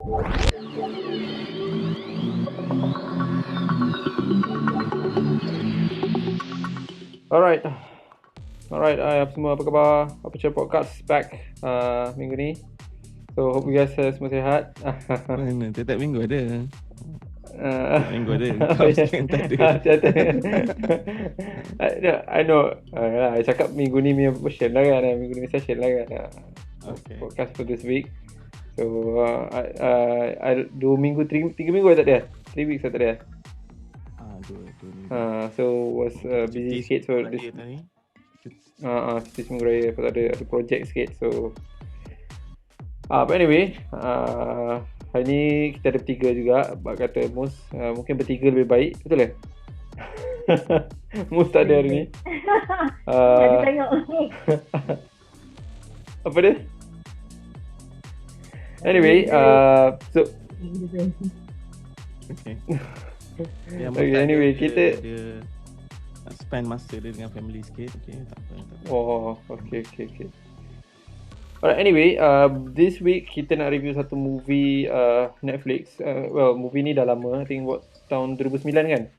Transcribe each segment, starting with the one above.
Alright. Alright, semua apa khabar? Aperture Podcast back minggu ni. So hope you guys semua sihat. Mana? Tiap minggu ada. Uh, Tiap minggu ada. Kau sekian tak ada. I know. I cakap minggu ni punya version lah kan. Minggu ni session lah kan. Okay. Podcast for this week. So 2 minggu, 3 minggu tak ada. 3 weeks tak ada. Dua minggu. So was busy sikit so this. Cuti seminggu raya lepas ada projek sikit so but anyway hari ni kita ada bertiga juga. Bak kata Mus mungkin bertiga lebih baik, betul ke? Mus tak ada hari ni. Ada tengok. Apa dia? Anyway so Okay. Okay, anyway kita dia spend masa dia dengan family sikit. Okay, tak apa. Okay. Alright, anyway, this week kita nak review satu movie Netflix. Movie ni dah lama, I think tahun 2009 kan?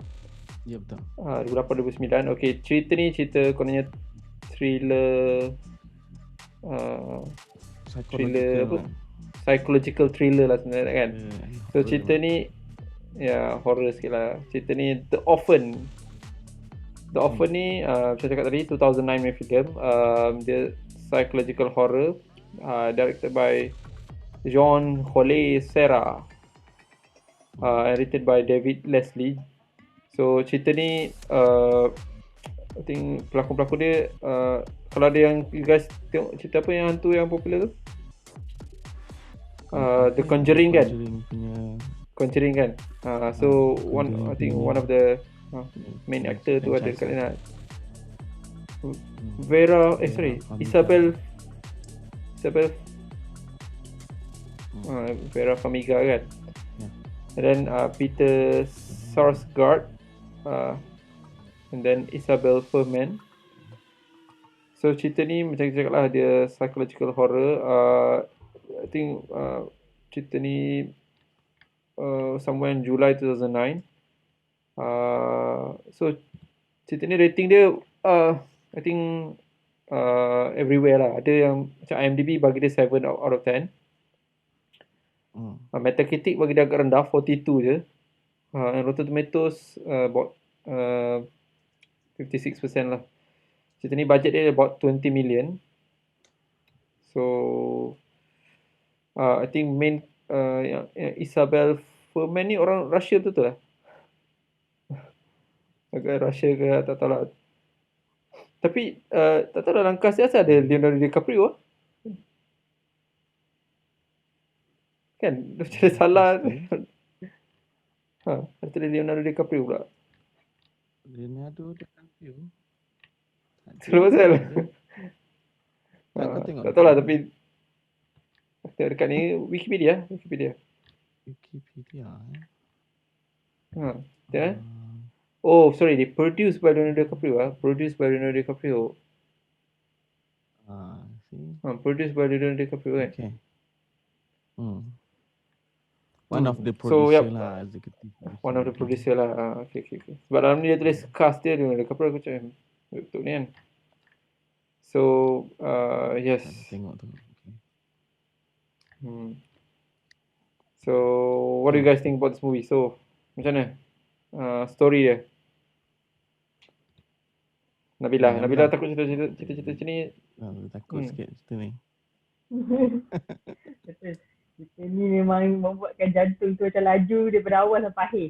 Ya, betul. 2008-2009. Okay, cerita kononnya thriller psychological thriller lah sebenarnya kan. So cerita ni horror sikit lah. Cerita ni The Orphan ni saya cakap tadi 2009 punya film. Dia psychological horror, directed by Jean Serra, and written by David Leslie. So cerita ni I think pelakon-pelakon dia kalau ada yang you guys tengok cerita apa yang hantu yang popular tu, The Conjuring kan? Conjuring kan? So I think one of the main actor tu ada kat sana. Isabel Vera Farmiga kan? And then Peter Sarsgaard, and then Isabel Fuhrman. So cerita ni macam saya cakap lah, dia psychological horror. I think cerita ni somewhere in July 2009. So cerita ni rating dia I think everywhere lah. Ada yang macam IMDb bagi dia 7 out of 10. Metacritic bagi dia agak rendah, 42 je. And Rotten Tomatoes about 56% lah. Cerita ni budget dia about 20 million. So I think main yang Isabel Fuhrman ni orang Russia betul lah. Agak Russia ke tak tahu lah. Tapi tak tahu dalam cast dia asal ada Leonardo DiCaprio kan? Macam salah. Ada Leonardo DiCaprio pula. Leonardo DiCaprio. Selalu pasal. Kau tengok. Tak tahu lah tapi dekat ni Wikipedia. Oh, sorry, they produced by Leonardo DiCaprio. Produced by Leonardo DiCaprio. Produced by Leonardo DiCaprio kan? Okay. One of the producer lah, executive. One of the producer lah. Okay. Sebab dalam ni dia tulis cast dia Leonardo DiCaprio, aku cakap betul ni kan. So, yes. Tengok tu. So, what do you guys think about this movie? So, macam mana? Story dia. Nabila takut cerita macam ni. Takut sikit cerita ni. Betul. Cerita ni memang membuatkan jantung tu macam laju daripada awal sampai akhir.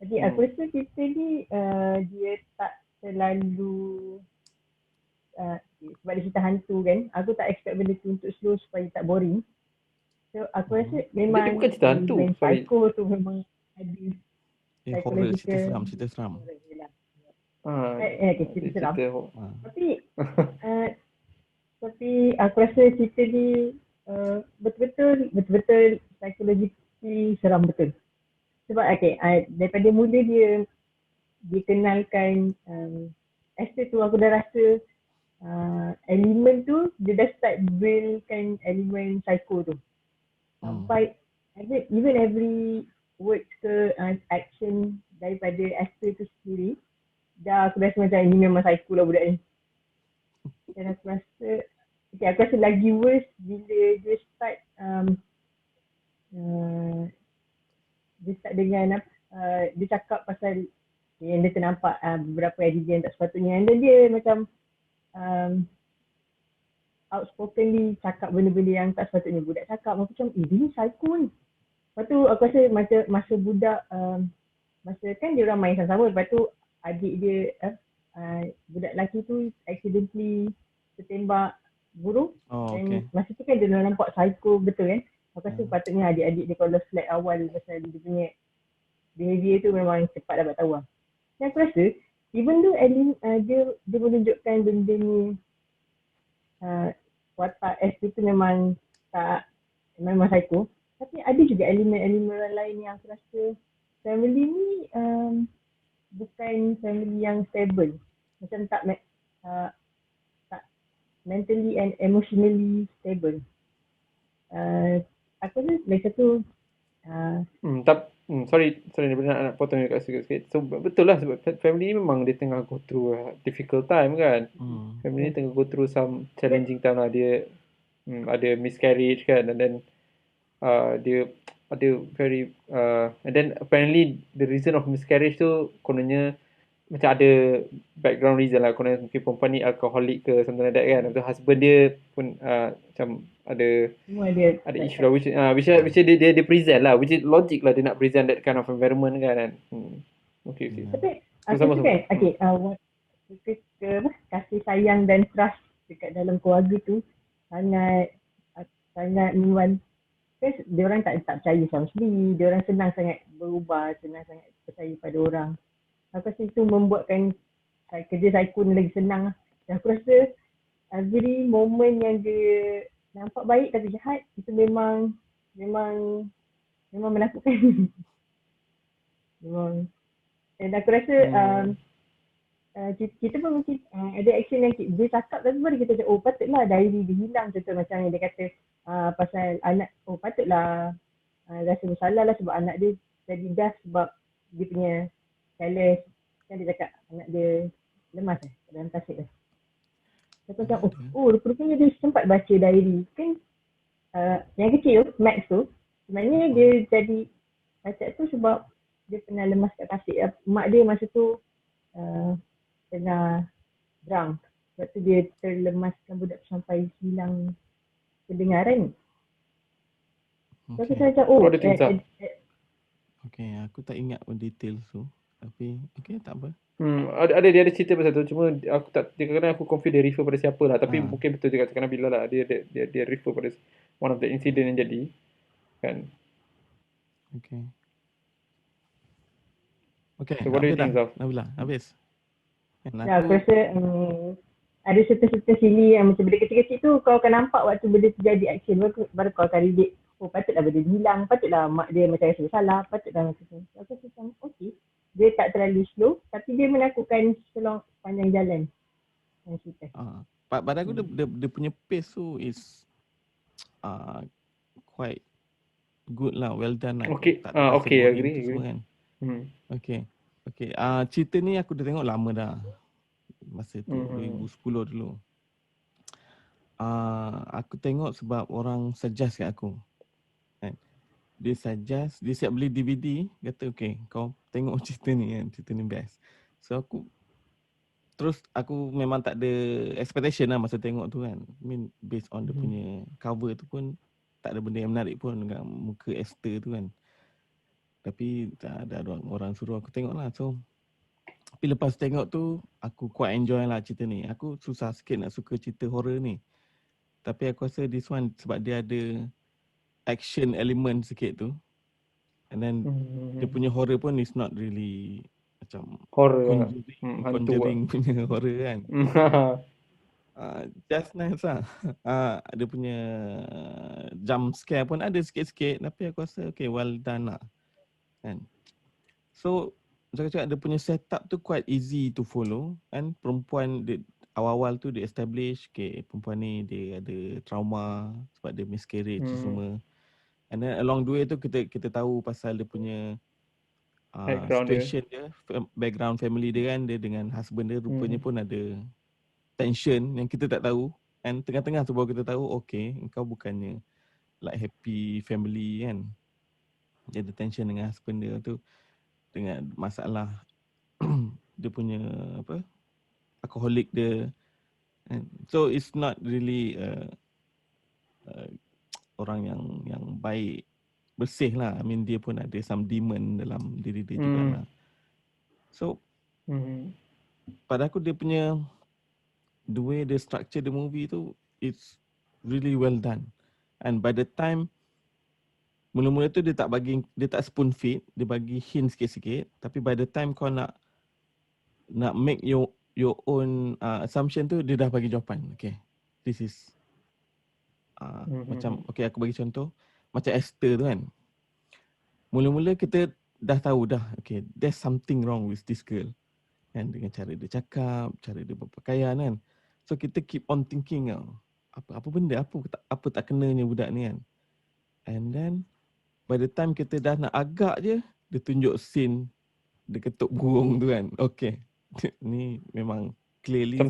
Jadi aku rasa cerita ni dia tak terlalu sebab dia cerita hantu kan. Aku tak expect benda tu untuk slow supaya tak boring. So aku rasa memang dia bukan cerita hantu. Psycho tu memang ada Horror, cerita seram. Cerita seram. Tapi aku rasa cerita ni betul-betul psychologically seram betul. Sebab daripada mula dia kenalkan actor tu, aku dah rasa elemen tu dia dah start buildkan elemen psycho tu. Sampai even every word ke action daripada actor tu sendiri, dah aku rasa macam ini memang psycho lah budak ni. Dan aku rasa aku rasa lagi worse bila dia start dia start dengan dia cakap pasal yang dia ternampak beberapa adegan tak sepatutnya, dan dia macam outspokenly cakap benda-benda yang tak sepatutnya budak cakap. Macam dia ni psycho ni. Lepas tu aku rasa masa budak masa kan dia orang main sama-sama, lepas tu adik dia budak lelaki tu accidentally tertembak guru. Dan masa tu kan dia nampak psycho betul kan. Aku rasa patutnya adik-adik dia kalau flag awal pasal dia punya behavior tu memang cepat dapat tahu lah. Dan aku rasa even tu dia menunjukkan benda ni watak SP tu memang psycho, tapi ada juga elemen-elemen lain yang aku rasa family ni bukan family yang stable, macam tak mentally and emotionally stable. Aku rasa lagi satu sorry nak potong dekat sikit-sikit. So betul lah, sebab family ni memang dia tengah go through a difficult time kan. Family ni tengah go through some challenging time lah. Dia ada miscarriage kan, and then dia ada very and then apparently the reason of miscarriage tu kononnya macam ada background reason lah. Kononnya mungkin perempuan ni alcoholic ke something like that kan. Lepas tu husband dia pun macam ada issue lah, which dia present lah, which is logic lah, dia nak present that kind of environment kan. Okay. Tapi aku tu kan kasih sayang dan trust dekat dalam keluarga tu sangat memang kan, dia orang tak percaya sama sekali, dia orang senang sangat berubah, senang sangat percaya pada orang. Aku rasa itu membuatkan kerja psycho ni lagi senang lah. Dan aku rasa every moment yang dia nampak baik tapi jahat, itu memang menakutkan. Memang. Dan aku rasa kita pun mungkin ada action yang dia cakap, tapi baru kita cakap, patutlah diary dia hilang. Contoh macam yang dia kata pasal anak, patutlah rasa bersalah lah sebab anak dia jadi gas sebab dia punya careless. Kan dia cakap anak dia lemas dalam tasik tu. Saya macam, rupanya dia sempat baca diary. Kan yang kecil, Max tu, sebenarnya dia jadi baca tu sebab dia pernah lemas kat tasik. Mak dia masa tu tengah drunk. Sebab tu dia terlemaskan budak sampai hilang pendengaran. So saya macam, aku tak ingat pun detail tu. Tapi tak apa. Dia ada cerita pasal tu, cuma aku tak, kadang-kadang aku confuse dia refer pada siapa lah, tapi mungkin betul juga cakap Nabila lah, dia refer pada one of the incident yang jadi kan. So what do you think, Zaf? Nabila, habis? Aku rasa ada certain sini yang macam benda kecil-kecil tu kau akan nampak waktu benda terjadi action, baru kau akan relate. Patutlah benda hilang, patutlah mak dia macam rasa bersalah, patutlah macam tu. Aku macam dia tak terlalu slow, tapi dia menakutkan sepanjang jalan. Pada aku dia punya pace tu is quite good lah, well done lah. Agree. Kan? Cerita ni aku dah tengok lama dah. Masa tu 2010 dulu. Aku tengok sebab orang suggest kat aku. Kan? Dia suggest, dia siap beli DVD, kata kau tengok cerita ni kan, cerita ni best. So aku memang tak ada expectation lah masa tengok tu kan. I mean based on dia punya cover tu pun tak ada benda yang menarik pun dengan muka Esther tu kan. Tapi tak ada orang suruh aku tengok lah. So tapi lepas tengok tu aku quite enjoy lah cerita ni. Aku susah sikit nak suka cerita horror ni. Tapi aku rasa this one sebab dia ada action element sikit tu. And then dia punya horror pun is not really macam horror, Conjuring punya horror kan. Just nice lah. Dia punya jump scare pun ada sikit-sikit, tapi aku rasa well done lah kan. So saya cakap dia punya setup tu quite easy to follow kan. Perempuan dia, awal-awal tu dia establish perempuan ni dia ada trauma sebab dia miscarriage semua. And then along the way tu kita tahu pasal dia punya Background dia. situation dia, background family dia kan, dia dengan husband dia rupanya pun ada tension yang kita tak tahu. And tengah-tengah tu baru kita tahu, okay, engkau bukannya like happy family kan. Dia ada tension dengan husband dia tu, dengan masalah dia punya apa, alcoholic dia. And so it's not really orang yang baik, bersih lah. I mean dia pun ada some demon dalam diri dia jugalah. So pada aku dia punya the way they structure the movie tu, it's really well done. And by the time mula-mula tu dia tak spoon feed, dia bagi hint sikit-sikit, tapi by the time kau nak make your own assumption tu, dia dah bagi jawapan. Okay, this is macam, okay aku bagi contoh macam Esther tu kan. Mula-mula kita dah tahu dah, okay, there's something wrong with this girl kan, dengan cara dia cakap, cara dia berpakaian kan. So kita keep on thinking apa benda, apa tak kenanya budak ni kan. And then by the time kita dah nak agak je, dia tunjuk scene dia ketuk burung tu kan. Okay, ni memang clearly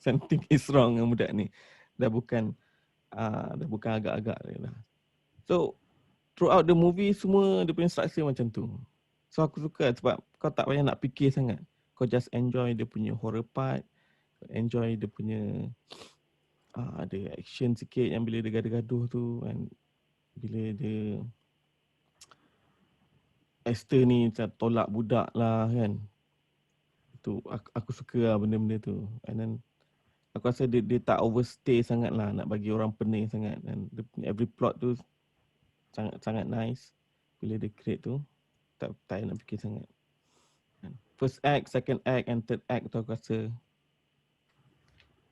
something is wrong dengan budak ni. Dah bukan agak-agak dia dah. So throughout the movie semua dia punya structure macam tu. So aku suka sebab kau tak payah nak fikir sangat. Kau just enjoy dia punya horror part, enjoy dia punya ada action sikit yang bila dia gaduh-gaduh tu, and bila dia Esther ni macam tolak budak lah kan. Tu aku suka lah benda-benda tu. And then aku rasa dia tak overstay sangat lah nak bagi orang pening sangat. Dan every plot tu sangat nice. Bila dia create tu, tak payah nak fikir sangat. First act, second act and third act tu aku rasa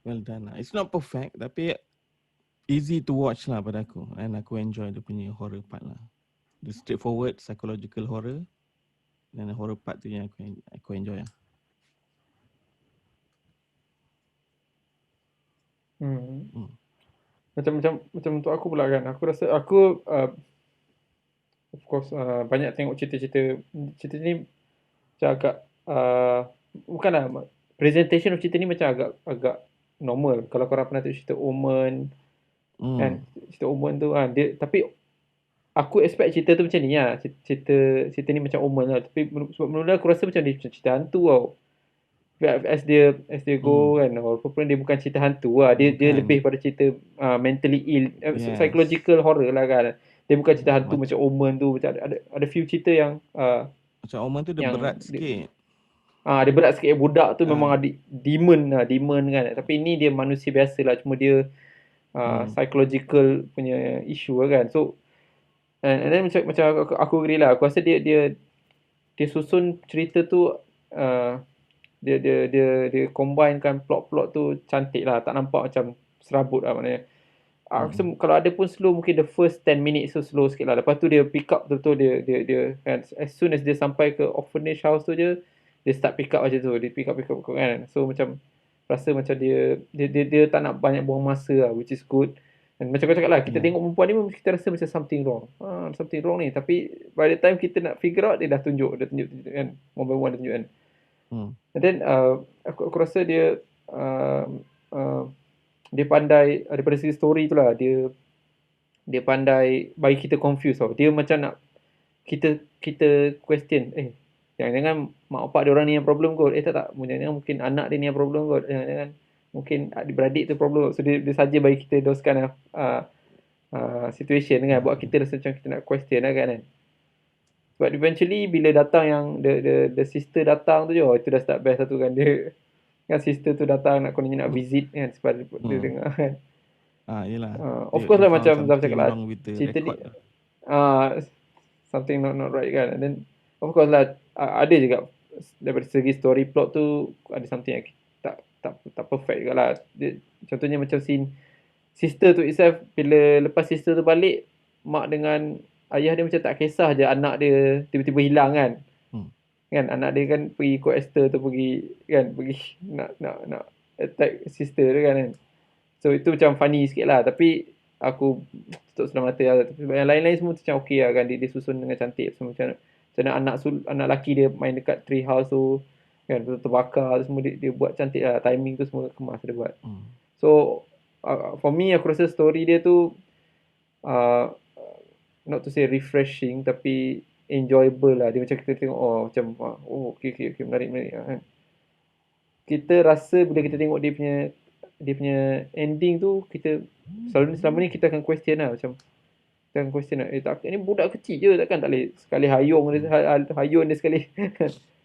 well done lah. It's not perfect tapi easy to watch lah pada aku. And aku enjoy dia punya horror part lah. The straightforward psychological horror dan horror part tu yang aku enjoy lah. Macam untuk aku pula kan, aku rasa aku of course banyak tengok cerita ni macam agak bukanlah presentation of cerita ni macam agak normal. Kalau korang pernah tengok cerita Omen kan, cerita Omen tu kan, dia, tapi aku expect cerita tu macam ni lah. Cerita ni macam Omen lah, tapi sebab mula aku rasa macam dia cerita hantu tau. As dia go kan, walaupun dia bukan cerita hantu lah, dia lebih pada cerita mentally ill, psychological horror lah kan. Dia bukan cerita hantu macam Omen tu. Macam ada few cerita yang macam Omen tu dia berat sikit. Dia berat sikit. Budak tu memang ada demon kan. Tapi ni dia manusia biasa lah, cuma dia psychological punya issue lah kan. So and then macam aku agree lah. Aku rasa dia susun cerita tu, dia combinekan plot tu cantik lah. Tak nampak macam serabut lah maknanya. Aku rasa kalau ada pun slow, mungkin the first 10 minutes tu slow sikit lah. Lepas tu dia pick up betul-betul, dia kan, as soon as dia sampai ke orphanage house tu je, dia start pick up macam tu. Dia pick up kan. So macam rasa macam dia tak nak banyak buang masa lah, which is good. Dan macam kau cakap lah, kita tengok perempuan ni kita rasa macam something wrong ni. Tapi by the time kita nak figure out, dia dah tunjuk kan, one by one dia tunjuk kan. And then aku rasa dia dia pandai daripada segi story tu lah, dia pandai bagi kita confuse tau. Dia macam nak kita question, jangan-jangan mak bapak dia orang ni yang problem kot. Tak, jangan-jangan mungkin anak dia ni yang problem kot, jangan-jangan mungkin adik-beradik tu problem. So dia saja bagi kita those kind of situation kan, buat kita rasa macam kita nak question lah kan. But eventually bila datang yang the sister datang tu je, itu dah start best satu kan. Dia kan, sister tu datang nak kononnya nak visit kan, sebab dia dengar kan. Yelah. Of course lah, macam Zaf cakap lah, cerita ni something not right kan. And then of course lah, ada juga daripada segi story plot tu ada something yang tak perfect juga lah. Contohnya macam scene sister tu itself, bila lepas sister tu balik, mak dengan ayah dia macam tak kisah je anak dia tiba-tiba hilang kan. Kan anak dia kan pergi ikut Esther tu, pergi nak attack sister dia kan. So itu macam funny sikit lah. Tapi aku tutup sebelah mata lah. Tapi yang lain-lain semua macam okey lah kan. Dia susun dengan cantik. So, macam mana anak lelaki dia main dekat tree house tu kan, betul terbakar tu semua dia buat cantik lah. Timing tu semua kemas dia buat. So for me aku rasa story dia tu uh, not to say refreshing tapi enjoyable lah. Dia macam kita tengok macam okay, menarik kan. Kita rasa bila kita tengok dia punya ending tu, kita selama ni kita akan question lah, macam kita akan question lah, ini budak kecil je takkan tak boleh sekali hayun dia sekali.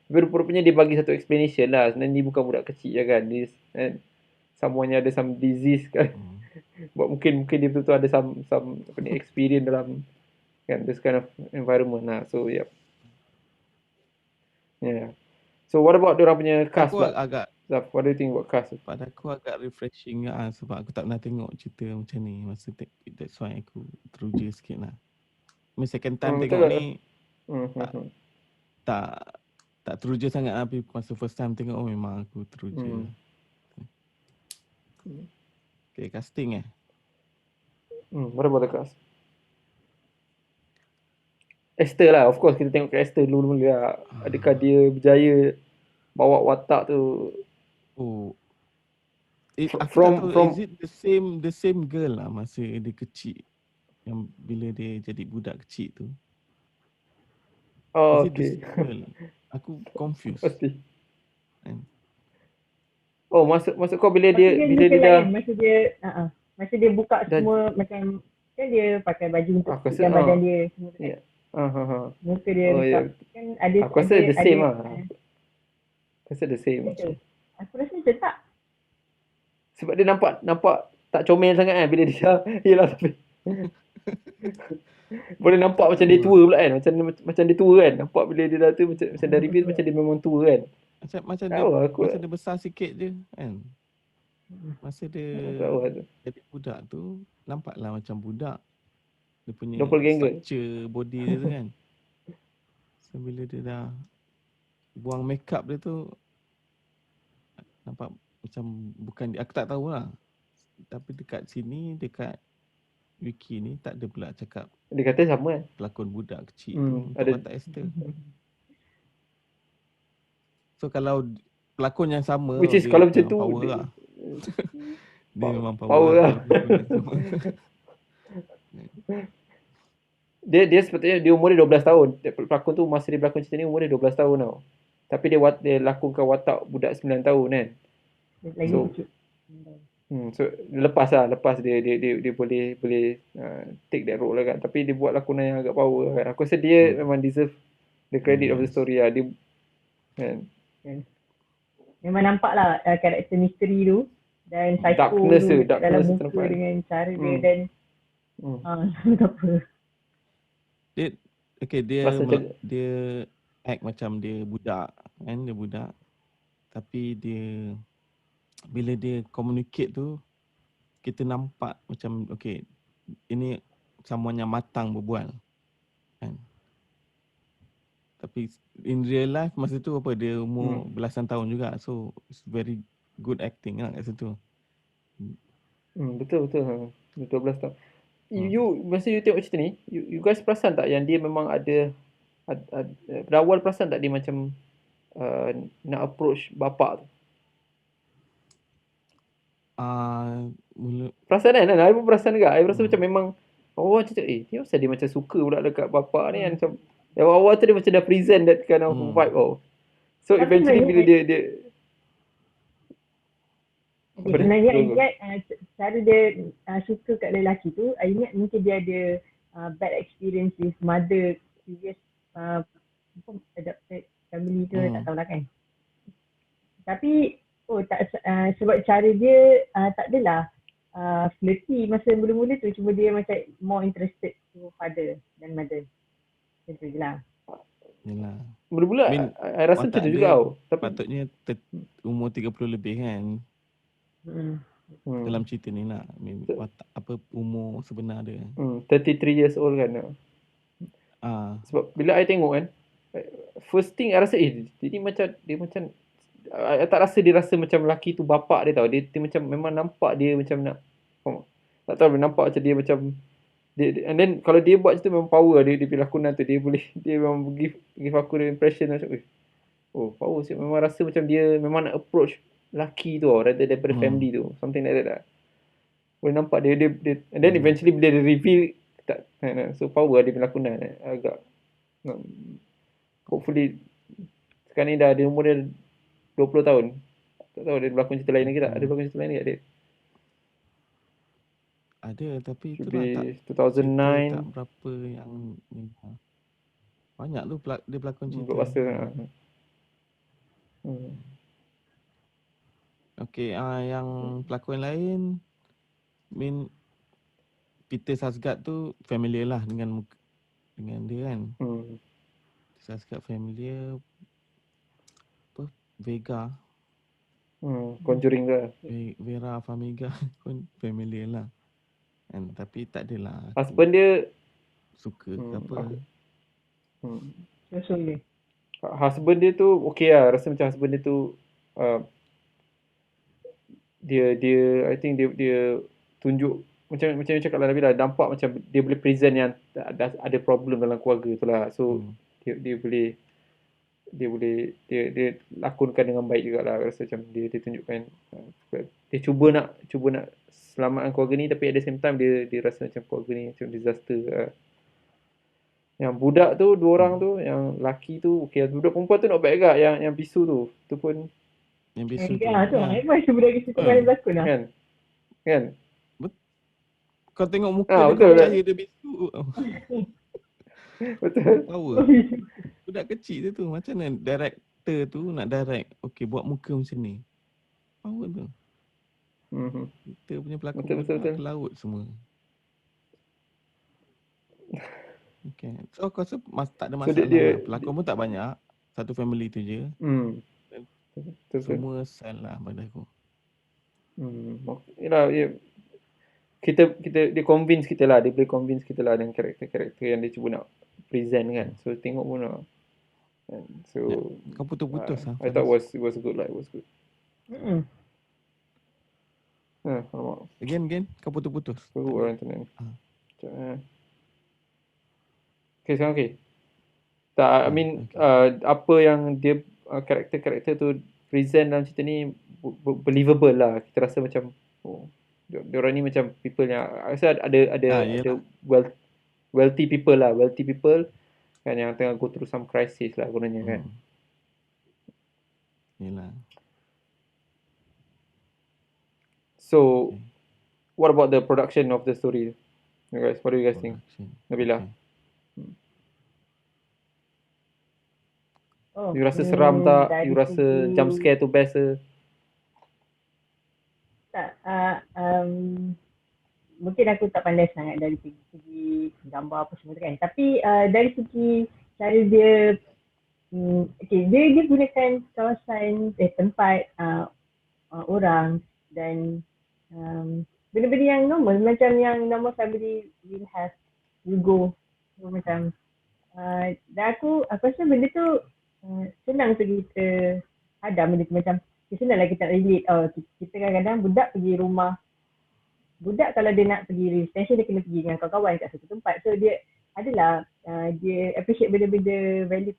Tapi rupanya dia bagi satu explanation lah, sebenarnya ni bukan budak kecil je kan, dia semuanya ada some disease kan. mungkin dia betul-betul ada some experience dalam kan this kind of environment lah. So yeah. So what about diorang punya cast Aku lah? agak Zaf, what do you think about cast? Pada aku agak refreshing lah, sebab aku tak pernah tengok cerita macam ni. That's why aku teruja sikit lah. Second time tengok betul. ni tak teruja sangat lah. Tapi masa first time tengok memang aku teruja. Okay, casting What about the cast? Esther lah, of course kita tengok ke Esther dulu lah. Adakah dia berjaya bawa watak tu? Aku tak tahu, is it the same girl lah masa dia kecil, yang bila dia jadi budak kecil tu? Is it the same girl? Aku confused. Pasti. Maksud kau bila dia dah masa dia buka semua macam kan dia pakai baju untuk tunjukkan badan dia semua kan. Muka dia kan ada. Aku rasa the same lah. Aku rasa the same. Aku rasa macam tak. Sebab dia nampak tak comel sangat kan bila dia yelah tapi boleh nampak macam dia tua pula kan, macam dia tua kan, nampak bila dia dah tu macam dari review macam dia memang tua kan, macam dia besar sikit je kan, masa dia jadi budak tu nampaklah macam budak, dia punya structure body dia tu kan. So bila dia dah buang makeup dia tu nampak macam bukan dia. Aku tak tahulah. Tapi dekat sini, dekat wiki ni tak ada pula cakap. Dia kata sama kan? Pelakon budak kecil tu untuk watak Esther. So kalau pelakon yang sama, which is kalau macam tu power lah. Dia memang power lah. Dia sepatutnya dia umur dia 12 tahun. Pelakon tu masa dia berlakon cerita ni umur dia 12 tahun tau. Tapi dia lakonkan watak budak 9 tahun kan. So lepas dia boleh take that role lah kan. Tapi dia buat lakonan yang agak power kan. Aku rasa dia memang deserve the credit of the story lah. Dia kan. Memang nampak lah karakter misteri tu dan psycho tu dalam muka dengan cara dia dan tak apa. Dia act macam dia budak kan, dia budak. Tapi dia bila dia communicate tu kita nampak macam ini someone yang matang berbual kan. Tapi in real life masa tu dia umur belasan tahun juga, so it's very good acting lah kat situ. Betul 12 tahun. Masa you tengok cerita ni, you guys perasan tak yang dia memang ada pada awal perasan tak dia macam nak approach bapak tu? Perasan kan? I pun perasan juga. I rasa macam memang macam dia macam dia macam suka pula dekat bapak ni kan. Macam awal tu dia macam dah present that kind of vibe So tapi eventually bila dia sebenarnya I ingat cara dia suka kat lelaki tu, I ingat mungkin dia ada bad experience with mother previous adopted family tu, tak tahulah kan. Tapi sebab cara dia tak adalah flirty masa mula-mula tu, cuma dia macam more interested to father dan mother. Macam tu je lah. Yalah. Mula-mula I rasa macam tu juga tau. Patutnya umur 30 lebih kan. Dalam cerita ni lah, apa umur sebenar dia. 33 years old kan. Sebab bila I tengok kan, first thing I rasa dia macam I tak rasa dia rasa macam lelaki tu bapak dia tau. Dia macam memang nampak dia macam nak tak tahu, nampak macam dia macam And then kalau dia buat tu memang power dia punya lakonan tu. Dia memang give aku the impression macam, oh power sih. Memang rasa macam dia memang nak approach lelaki tu rather daripada family tu. Something like that lah. Boleh nampak dia and then eventually bila dia reveal tak, so power dia punya lakonan agak hopefully sekarang ni dah dia umur dia 20 tahun. Tak tahu dia berlakon cerita lain lagi tak? Ada berlakon cerita lain lagi tak dia? Ada, tapi Should itulah be cerita 2009. tak berapa yang ni. Banyak tu dia berlakon cerita. Buat masa Okay, yang pelakon lain Peter Sarsgaard tu familiar lah dengan dia kan. Peter Sarsgaard familiar. Apa? Vega. Conjuring tu lah. Vera Farmiga pun familiar lah. And, tapi tak adalah husband dia suka ke apa. Husband dia tu okay lah. Rasa macam husband dia tu dia I think dia tunjuk macam yang cakap lah Nabil lah, nampak macam dia boleh present yang ada problem dalam keluarga tu lah. So dia boleh lakonkan dengan baik jugalah. Rasa macam dia tunjukkan dia cuba nak selamatkan keluarga ni, tapi at the same time dia rasa macam keluarga ni macam disaster. Yang budak tu dua orang tu, yang laki tu okey, budak perempuan tu not bad juga. Yang bisu tu pun yang bisu tu. Tu memang budak bisu tu paling berlakon lah. Kan? Kau tengok muka dia, betul, kau percaya dia bisu. Betul. Power. Budak kecil tu macam mana director tu nak direct, okey buat muka macam ni. Power tu. Kita punya pelakon betul. Ke laut semua. Okay. So aku rasa tak ada masalah lah. Pelakon pun tak banyak. Satu family tu je. Semua sell lah pada aku. Yalah, dia convince kita lah. Dia boleh convince kita lah dengan karakter-karakter yang dia cuba nak present kan. So tengok pun lah. So kau putus-putus lah. I thought it was good lah. It was good. Alamak. Again kau putus-putus. Teruk orang internet ni. Okay, sekarang okay. Tak, I mean apa yang dia karakter-karakter tu present dalam cerita ni believable lah. Kita rasa macam diorang ni macam people yang rasa ada wealthy people kan, yang tengah go through some crisis lah gunanya kan. Yelah. So what about the production of the story? You guys, what do you guys think? Nabila. You rasa seram tak? You rasa jump scare tu best ke? Tak. Mungkin aku tak pandai sangat dari segi gambar apa semua kan. Tapi dari segi cara dia, dia gunakan kawasan, tempat, orang dan benda-benda yang normal. Macam yang normal family will have, you go. So, macam dan aku rasa benda tu senang untuk kita hadam benda tu. Macam senang lah kita relate. Kita kadang-kadang budak pergi rumah. Budak kalau dia nak pergi residential, dia kena pergi dengan kawan-kawan kat satu tempat. So dia adalah dia appreciate benda-benda value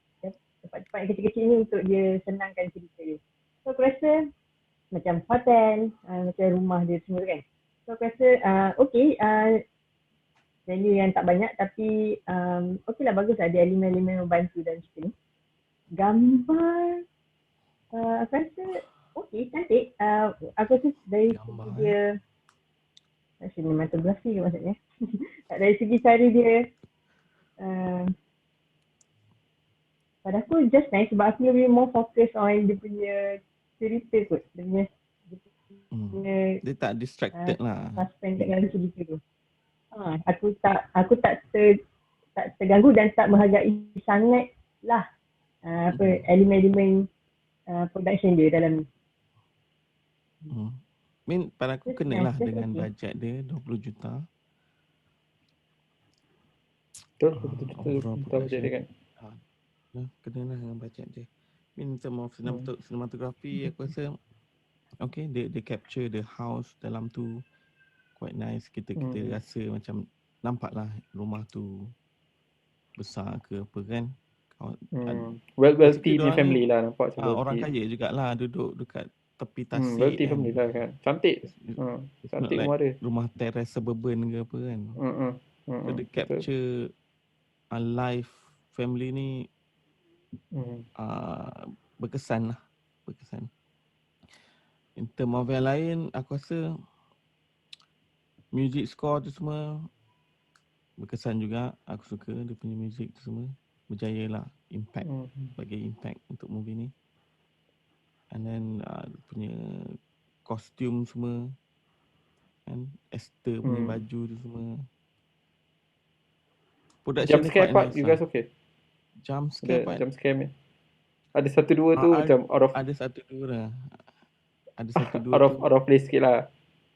tempat-tempat yang kecil-kecil ni untuk dia senangkan cerita dia. So aku rasa macam hotel, macam rumah dia semua kan. So aku rasa value yang tak banyak tapi okey lah, bagus lah. Ada elemen-elemen membantu dalam cerita ni. Gambar aku rasa okey, cantik. Aku rasa dari segi dia cinematografi ke maksudnya. Dari segi cara dia pada aku just nice, sebab aku lebih more fokus on dia punya cerita kot. Dia tak distracted lah. Suspend dalam cerita tu. Aku tak terganggu dan tak menghargai sangat lah elemen-elemen production dia dalam pada aku kenalah dengan bajet dia 20 juta. Betul bajet dia kan. Kenalah dengan bajet dia. In term of cinematography, aku rasa okay, dia capture the house dalam tu quite nice. Kita rasa macam nampaklah rumah tu besar ke apa kan. Wealthy Basically punya diorang ni family lah, nampak macam orang wealthy. kaya jugalah, duduk dekat tepi tasik Wealthy kan. family lah kan. Cantik. It's not Cantik like rumah dia. rumah teres suburban ke apa kan. So dia Betul. capture life family ni berkesan lah. Berkesan. In term of yang lain, aku rasa music score tu semua berkesan juga. Aku suka dia punya music tu semua. Berjaya lah. Impact. Bagi impact untuk movie ni. And then dia punya kostum semua. Kan. Esther punya baju tu semua. Production Jump dia scare quite part, nice you lah. guys okay? Jump scare part. Jump scare man. Ada satu dua tu macam Ada satu dua lah. Ada satu dua out of place sikit lah.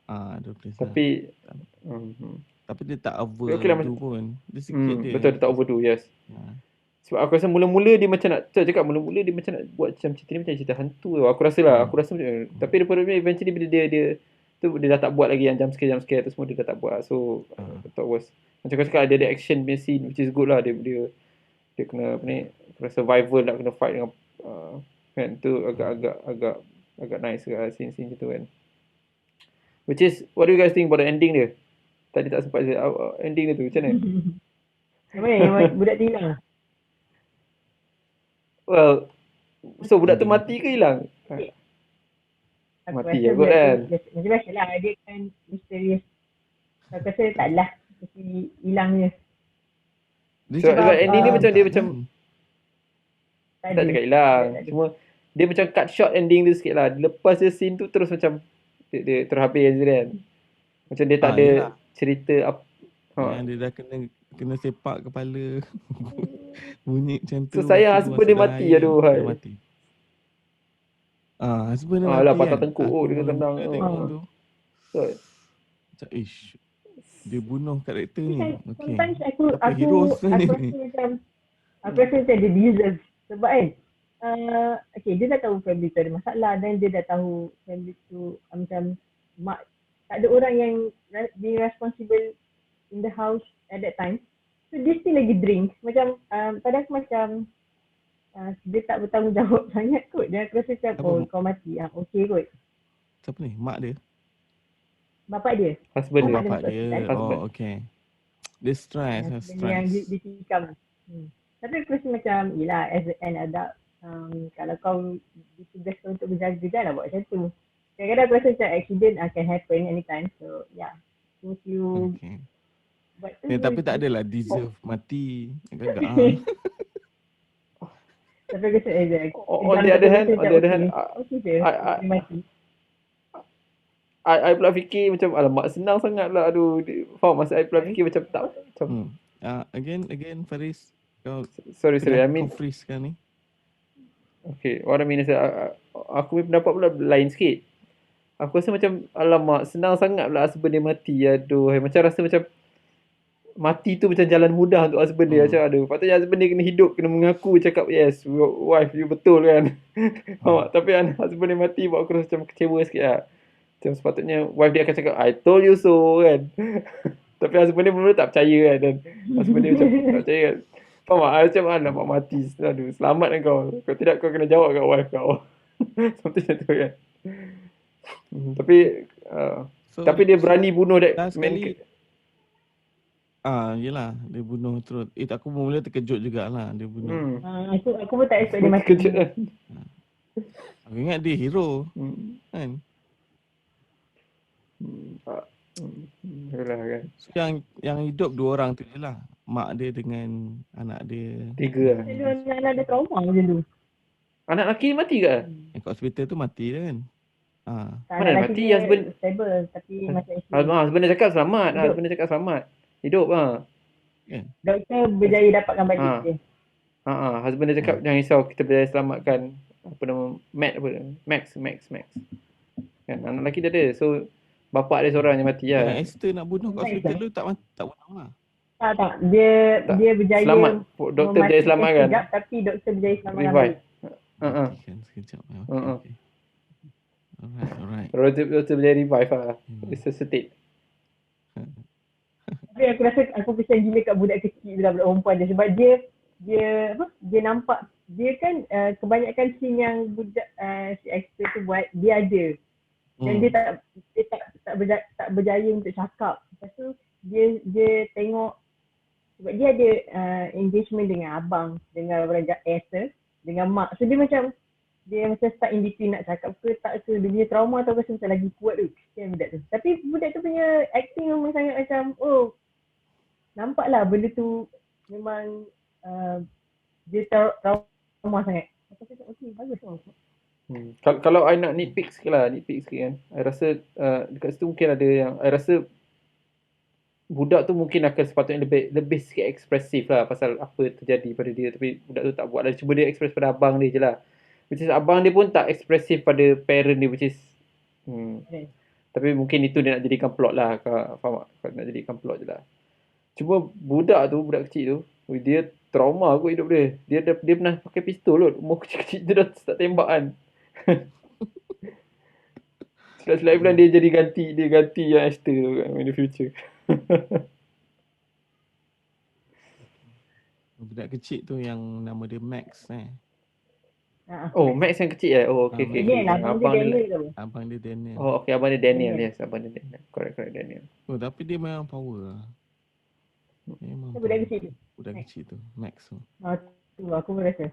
Ada place tapi lah. Tapi dia tak overdo okay lah, pun. Dia sikit dia. Betul, dia tak overdo, yes. Sebab aku rasa mula-mula dia macam nak mula-mula dia macam nak buat macam cerita ni macam cerita hantu tau. Aku rasa macam tapi daripada eventually bila dia dah tak buat lagi yang jump scare tu semua, dia dah tak buat. So I thought was macam kau cakap, dia ada action punya scene which is good lah. Dia kena apa ni, kena survival, nak kena fight dengan kan, tu agak nice ke scene gitu kan. Which is, what do you guys think about the ending dia? Tadi tak sempat ending dia tu macam mana? Yang budak tu hilang? Well, so budak tu mati ke hilang? Mati je kot kan. Macam biasa lah, dia kan misterius. Aku rasa taklah mesti hilang je. Sebab ending dia macam tak cakap hilang. Cuma dia macam cut short ending dia sikit lah. Lepas dia scene tu terus macam dia terhabis je kan. Macam dia tak ada cerita apa. Yang dia dah kena sepak kepala. Bunyi macam tu. So sayang husband dia mati. Aduh hai. Dia mati. Husband dia mati lah, patah kan. tengkuk dia kena tendang. Macam dia bunuh karakter ni. Sometimes aku rasa macam dia deserve. Sebab kan dia dah tahu family tu ada masalah, dan dia dah tahu family tu macam mak, tak ada orang yang being responsible in the house at that time. So dia still lagi drink. Macam pada aku macam dia tak bertanggungjawab sangat kot. Dia aku rasa macam kau mati. Okay kot. Siapa ni? Mak dia? Bapak dia. Husband dia. Bapak dia. Oh okay. Dia stress. Yang dia tikam. Tapi aku rasa macam, yelah, as an adult, kalau kau ditugaskan untuk berjaga, janganlah buat macam tu. Kadang-kadang aku rasa macam accident can happen anytime. So yeah, if you buat tu, tapi tak adalah deserve mati. Agak-agak tapi aku rasa on the other hand, mati. I pula fikir macam, alamak senang sangat lah. Aduh, faham masa I pula fikir macam tak. Again Faris, kau sorry, I mean kau freeze kan ni. Okay, what I mean is aku punya pendapat pula lain sikit. Aku rasa macam, alamak senang sangat pula husband dia mati. Aduh, macam rasa macam mati tu macam jalan mudah untuk husband dia. Macam aduh, patutnya husband dia kena hidup, kena mengaku, cakap yes, wife you betul kan. Tapi husband dia mati buat aku rasa macam kecewa sikit lah. Macam sepatutnya wife dia akan cakap, I told you so kan. Tapi husband dia mula-mula tak percaya kan. Dan husband dia macam tak percaya kan. Faham tak? Macam nak mati. Aduh, selamat kan kau. Kalau tidak kau kena jawab kat wife kau. Something macam tu kan. Tapi tapi dia berani bunuh that man. Yelah, dia bunuh terus. Aku mula terkejut jugalah dia bunuh. Aku pun tak expect dia mati. Terkejut kan. Aku ingat dia hero. Kan? Yalah kan. So, yang hidup dua orang tu je lah. Mak dia dengan anak dia. 3 lah. Anak dia trauma macam tu. Anak lelaki mati ke? Kat hospital tu mati dah kan. Mana mati? Husband stable, tapi macam husband dia cakap selamat. Husband dia cakap selamat. Hidup doktor berjaya dapatkan balik dia. Husband dia cakap jangan risau, kita berjaya selamatkan apa nama Max. Kan anak lelaki dia ada. So bapak dia seorang yang mati lah. Esther nak bunuh kat hospital tu tak bunuh lah. Tak. Dia berjaya selamat. Doktor berjaya selamatkan. Tapi doktor berjaya selamatkan balik. Sekejap. Alright. Doktor berjaya revive lah. Resuscitate. Tapi Tapi aku rasa aku kesian gila kat budak kecil tu lah, budak perempuan dia. Sebab dia nampak, dia kan kebanyakan scene yang budak si actor tu buat, dia ada. Dan dia tak berjaya untuk cakap. Lepas tu dia tengok, sebab dia ada engagement dengan abang, dengan orang actor, dengan mak. So dia macam stuck in between nak cakap ke tak ke. Dia punya trauma tu aku rasa macam lagi kuat tu. Kesian budak tu. Tapi budak tu punya acting memang sangat macam, nampak lah benda tu memang dia trauma sangat. Aku cakap okey, bagus lah. Kalau I nak nitpick sikit kan. I rasa dekat situ mungkin ada yang I rasa budak tu mungkin akan sepatutnya lebih sikit ekspresif lah pasal apa terjadi pada dia, tapi budak tu tak buat lah. Cuba dia express pada abang dia je lah. Which is abang dia pun tak ekspresif pada parent dia, which is tapi mungkin itu dia nak jadikan plot lah. Faham tak? Nak jadikan plot je lah. Cuma budak kecil tu, dia trauma kot hidup dia. Dia pernah pakai pistol kot. Umur kecil-kecil tu dah start tembak kan. Selai-selai bulan dia ganti yang actor tu kan in the future. Budak kecil tu yang nama dia Max Max yang kecil okay. Abang dia Daniel. Okay, abang dia Daniel. Yes, abang dia Daniel. Correct Daniel. Tapi dia memang power lah. Memang budak kecil tu Max tu. Tu aku merasa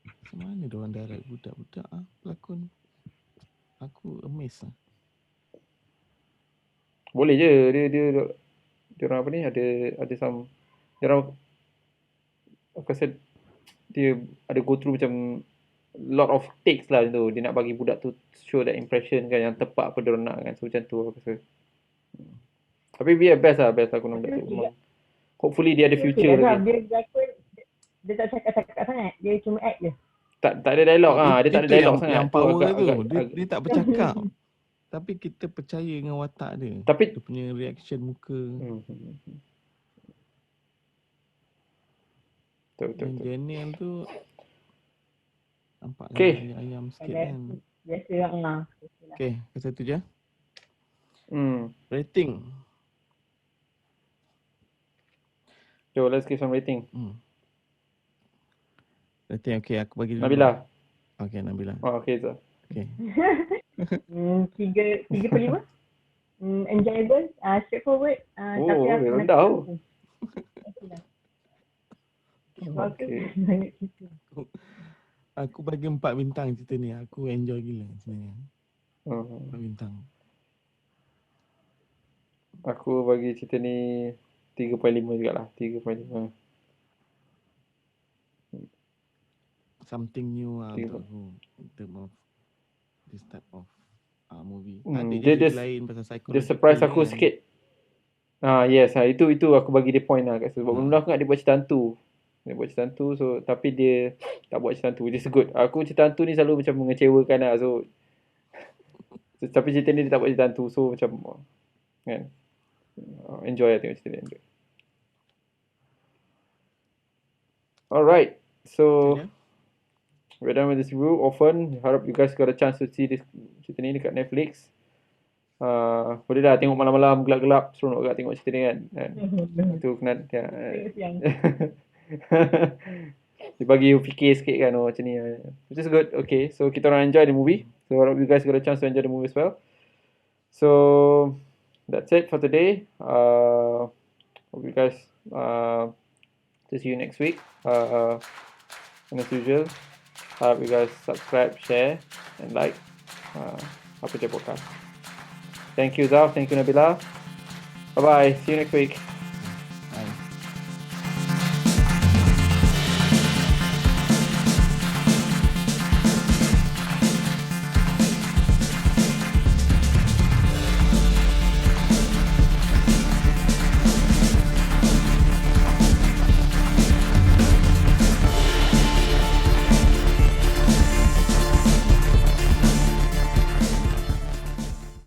macam mana diorang direct budak-budak pelakon. Aku amazed lah. Boleh je dia orang apa ni, ada some dia orang, aku rasa dia ada go through macam lot of takes lah tu. Dia nak bagi budak tu show that impression kan, yang tepat apa dia orang nak kan. So macam tu aku rasa. Tapi dia best lah aku nak budak tu. Memang hopefully dia ada future lagi. Dia tak cakap sangat. Dia cuma act je. Tak ada dialog dia tak ada dialog sangat. Yang power tu dia tak bercakap. Tapi kita percaya dengan watak dia. Tapi dia punya reaction muka. Betul. Daniel tu nampak ayam sikit kan. Biasa lah. Okay, satu je. Rating. So let's give some rating. Rating okay, aku bagi dulu. Nabila. Okay, Nabila. Okay, so. Okay. 3/5. Enjoyable, straightforward. Tapi aku rendah. Okay. Aku bagi 4 bintang cerita ni. Aku enjoy gila sebenarnya. 4 bintang. Aku bagi cerita ni 3.5 jugalah. 3.5. Something new lah untuk aku in term of this type of movie. Dia lain pasal psychology. Dia surprise aku sikit. Yes, itu aku bagi dia point lah kat situ. Sebab mula aku ingat dia buat cerita hantu. So tapi dia tak buat cerita hantu. Which is good. Aku cerita hantu ni selalu macam mengecewakan lah. So tapi cerita ni dia tak buat cerita hantu. So macam kan, enjoy lah tengok cerita dia. Alright. So we're done with this review. Often harap you guys got a chance to see this cerita ni dekat Netflix. Boleh dah tengok malam-malam gelap-gelap, seronok agak tengok cerita ni kan. Itu kena dia bagi you fikir sikit kan, macam ni. Which is good. Okay, so kita orang enjoy the movie. So harap you guys got a chance to enjoy the movie as well. So that's it for today. Hope you guys to see you next week. And as usual, harap you guys subscribe, share and like Apa Je Podcast. Thank you Zaf, thank you Nabila. Bye bye, see you next week.